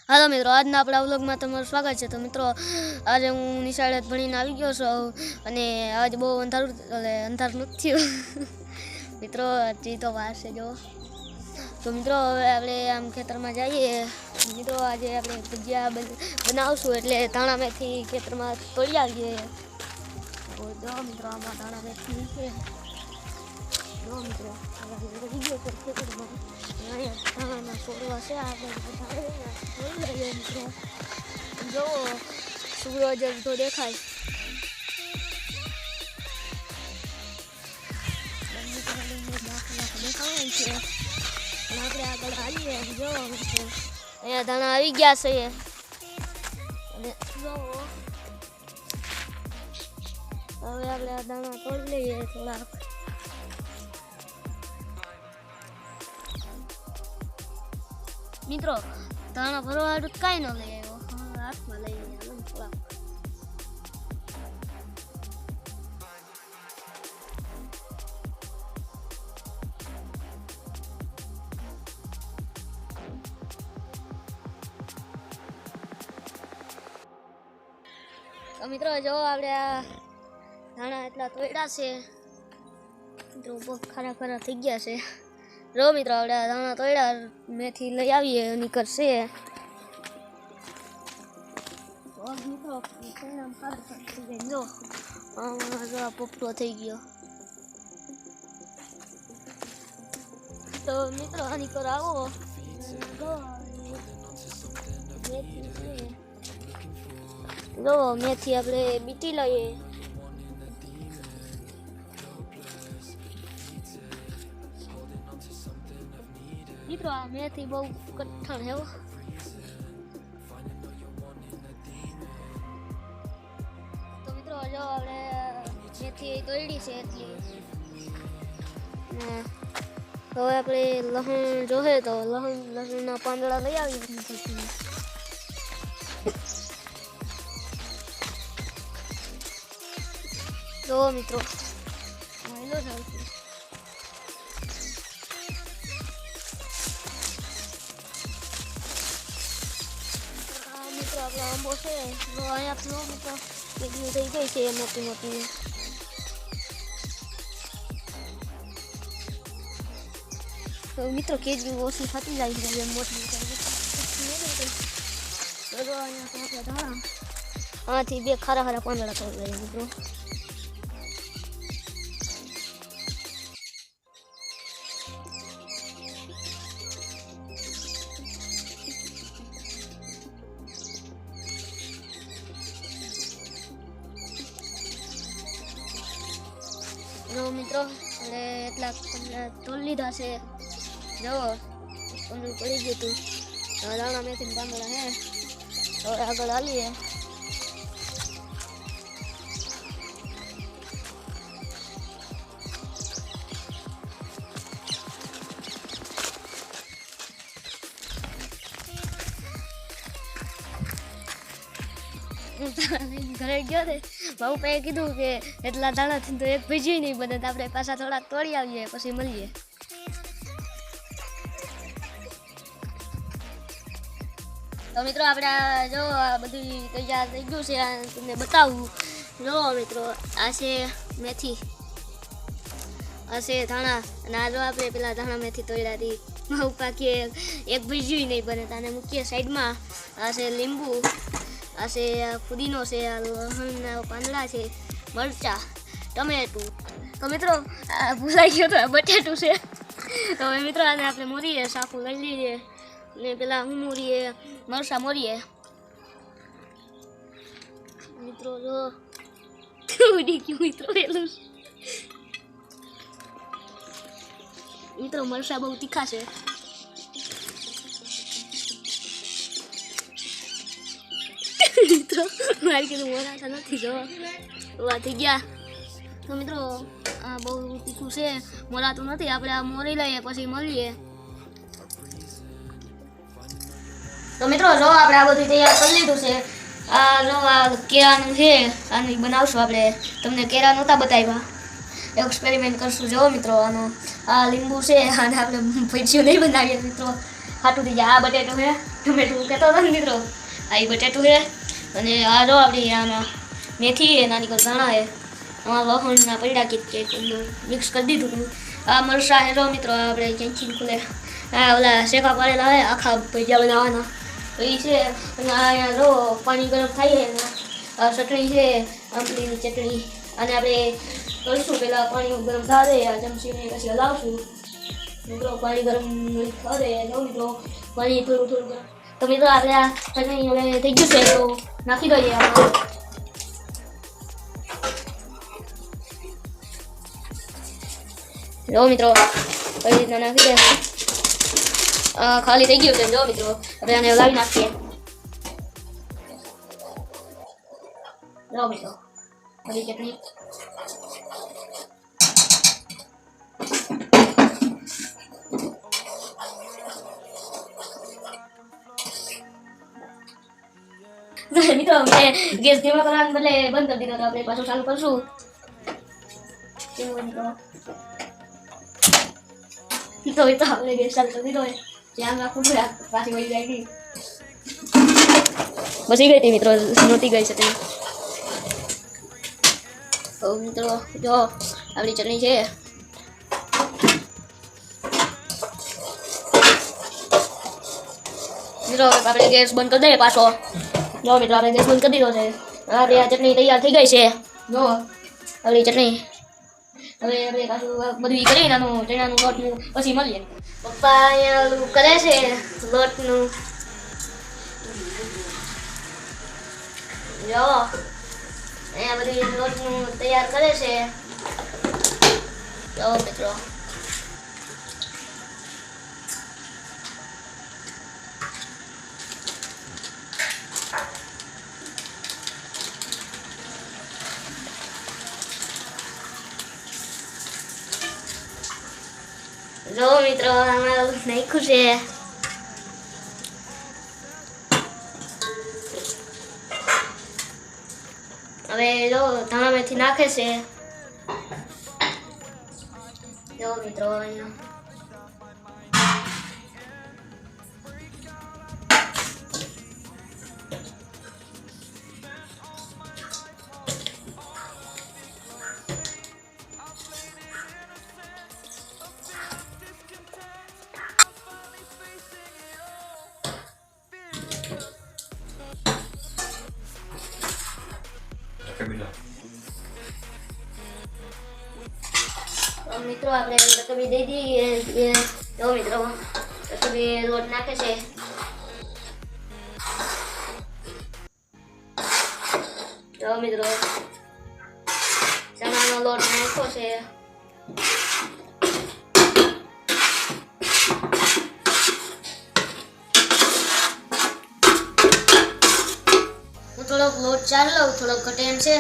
હાલો મિત્રો, આજના આપણા વ્લોગમાં તમારું સ્વાગત છે. તો મિત્રો, આજે હું નિશાળે ભણીને આવી ગયો છું અને આજે બહુ અંધારું નથી થયું મિત્રો, હજી તો વાર છે જો. તો મિત્રો, હવે આપણે આમ ખેતરમાં જઈએ. મિત્રો, આજે આપણે ભજીયા બનાવશું એટલે ધાણા મેથી ખેતરમાં તોડી આવીએ. તો જો મિત્રો, આમાં ધાણા મેથી છે. જો મિત્રો, ખેતરમાં ધાણાના છોડવા છે. આપણે મિત્રો જો સૂરજ તો દેખાય. દેખાય છે પણ આપણે આગળ આવીએ. જો અહીંયા ધાણા આવી ગયા છે અને જો હવે આપણે આ દાણા તોડી લઈએ થોડાક. મિત્રો, દાણા ભરવા હાટું કાંઈ ન લઈ આવ્યો, હાથમાં લઈ આવ્યો થોડાક. તો મિત્રો, જો આપણે આ ધાણા એટલા તોડ્યા છે. મિત્રો, બહુ ખરા થઈ ગયા છે. જો મિત્રો, આપણે આ ધાણા તોડ્યા મેથી લઈ આવીએ નીકળશે. મિત્રો, જો આ પોપટો થઈ ગયો. તો મિત્રો, આની પર આવો. જો મેથી આપણે બીટી લઈએ. મિત્રો, આ મેથી બહુ કઠણ છે. તો મિત્રો, જો આપણે મેથી તોડી છે એટલી. હવે આપણે લસણ જોહે તો લસણના પાંદડા લઈ આવીએ. જો મિત્રો, મહિલો થાય છે. મિત્રો, આપણો આંબો છે. જો અહીંયા મિત્રો કેટલી થઈ ગઈ છે મોટી મોટી. તો મિત્રો, કેજી ઓછી થતી જાય છે મોટી ધાણા. આથી બે ખારા પાંદડા તોડી લઈએ મિત્રો. જો મિત્રો, એટલે એટલા તોડી લીધા છે. જો પંદર પડી ગયું હતું. દાણા મેથી પાંદડા હે. હવે આગળ હાલીએ. ઘરે ગયો ને બાબુ પાસે કીધું કે એટલા દાણાથી તો એક ભજીયું નહીં બને, તો આપણે પાછા થોડાક તોડી આવીએ પછી મળીએ. તો મિત્રો, આપણે જો આ બધું તૈયાર થઈ ગયું છે. આ તમને બતાવું. જો મિત્રો, આ છે મેથી, આ છે ધાણા, અને આ જો આપણે પેલા ધાણા મેથી તોડ્યા હતી. બાબુ પાકી એક ભજીયું નહીં બને, તાને મૂકીએ સાઈડમાં. આ છે લીંબુ, આ છે પુદીનો છે, આ લસણના પાંદડા છે, મરચાં, ટમેટું. તો મિત્રો, આ ભૂલાઈ ગયો તો બટેટું છે. તો હવે મિત્રો, આને આપણે મોરીએ, સાફું લઈ લઈએ ને પેલા હું મોરીએ મરચાં મોરીએ. મિત્રો, જો ઉડી ગયું મિત્રો પેલું. મિત્રો, મરચાં બહુ તીખા છે. મિત્રો, મારી કીધું મોરાતા નથી. જો એવા થઈ ગયા. તો મિત્રો, આ બહુ તીખું છે, મોરાતું નથી. આપણે આ મોરી લઈએ પછી મળીએ. તો મિત્રો, જો આપણે આ બધું તૈયાર કરી લીધું છે. આ જો આ કેળાનું છે, આનું બનાવશું આપણે. તમને કેળા નહોતા બતાવ્યા, એક્સપેરિમેન્ટ કરશું. જો મિત્રો, આનો આ લીંબુ છે, આને આપણે ભજીયું નહીં બનાવીએ મિત્રો. ખાટું થઈ જાય. આ બટેટું છે, ટમેટું કહેતો હતો ને મિત્રો, આ એ બટેટું છે અને આ જો આપણી આમાં મેથી છે, નાની કોઈ ધાણા છે, આમાં લસણના પૈડા મિક્સ કરી દીધું હતું. આ મરચાં છે જો મિત્રો, આપણે ક્યાંથી ખુલે આ ઓલા શેકા પાડેલા હોય આખા ભજીયા બનાવવાના તો એ છે. અને અહીંયા જો પાણી ગરમ થાય છે, આ ચટણી છે, આંબલીની ચટણી. અને આપણે કરીશું પહેલાં પાણી ગરમ થવા દે, આ ચમચીને પછી હલાવશું મિત્રો. પાણી ગરમ થવા દે જો મિત્રો, પાણી થોડું થોડું ગરમ. તો મિત્રો આપણે આ ચટણી હવે થઈ ગયું છે તો નાખી દઈએ આમાં. જો મિત્રો કઈ રીતના નાખી દે, ખાલી થઈ ગયું છે જો મિત્રો. હવે આને હલાવી નાખીએ જો મિત્રો. બધી ચટણી મિત્રો મેં ગેસ ધીમો કરવાને બદલે બંધ કરી દીધો, તો આપણે પાછું ચાલુ કરશું. તો આપણે ગેસ ચાલુ કરી દીધો, ધ્યાન રાખવું જોઈએ પાછી વળી જાય નહીં. બચી ગઈ હતી મિત્રો, નહોતી ગઈ છે તે. તો મિત્રો જો આપણી ચટણી છે. મિત્રો આપણે ગેસ બંધ કરી દઈએ પાછો. જો મિત્રો આપણે ગેસ બંધ કરી દીધો છે. આપણી આ ચટણી તૈયાર થઈ ગઈ છે જો આપણી ચટણી. હવે આપણે પાછું બધું કરીને આનું ચણાનું લોટનું પછી મળીએ. પપ્પા અહીંયા ઓલું કરે છે લોટનું, જો અહીંયા બધી લોટનું તૈયાર કરે છે જો મિત્રો. જો મિત્રો આમાં નાખ્યું છે. હવે જો ધાણા મેથી નાખે છે જો મિત્રો. અહીંયા મિત્રો આપણે રકબી દઈ દઈએ જો મિત્રો. રકબી લોટ નાખે છે જો મિત્રો. ચણાનો લોટ નાખ્યો છે. હું થોડોક લોટ ચાલ લઉં, થોડોક ઘટે એમ છે.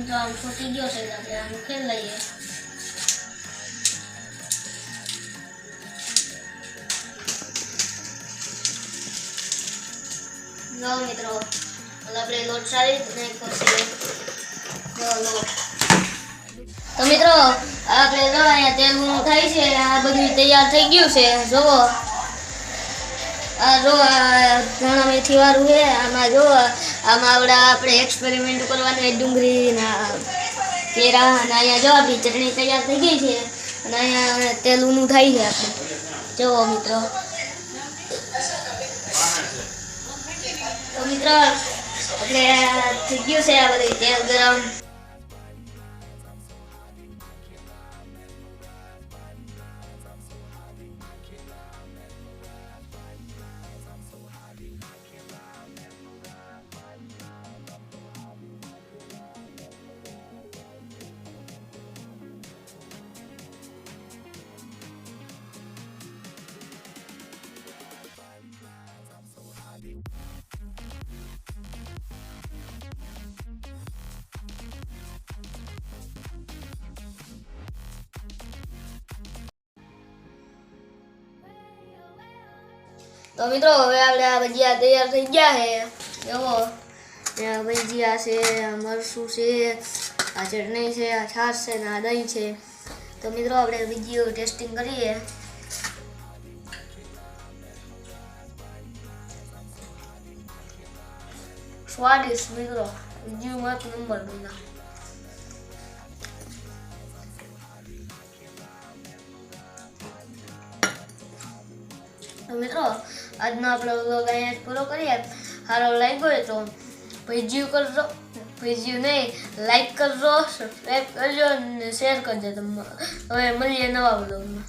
તો આમ છૂટી ગયો છે, આપણે આમ ખેલ લઈએ. જો મિત્રો આપણે લોટ સારી રીતે કરશે લોટ. તો મિત્રો આપણે જો અહીંયા તેલ ઊંડું થાય છે, આ બધું તૈયાર થઈ ગયું છે. જોવો આ જો ધાણા મેથી વાળું છે. આમાં જો આમાં આપણે એક્સપેરિમેન્ટ કરવાનું ડુંગળીના કેરા. અને અહીંયા જો આપણી ચટણી તૈયાર થઈ ગઈ છે અને અહીંયા તેલ ઊંડું થાય છે આપણે. જુઓ મિત્રો. તો મિત્રો આપણે થઈ ગયું છે આ બધું તેલ ગરમ. તો મિત્રો હવે આપણે આ ભજીયા તૈયાર થઈ ગયા છે. જુઓ ભજીયા છે, મરચું છે, આ ચટણી છે, આ છાશ છે ને આ દહીં છે. તો મિત્રો આપણે વિડીયો ટેસ્ટિંગ કરીએ. સ્વાદિષ્ટ મિત્રો, વિડીયોમાં એક નંબર બન્યા. તો મિત્રો આજનો આપણો વ્લોગ અહીંયા જ પૂરો કરીએ. સારો લાગ્યો હોય તો વિડીયો કરજો, વિડીયો નહીં લાઈક કરજો, સબસ્ક્રાઈબ કરજો અને શેર કરજો. હવે મળીએ નવા વ્લોગમાં.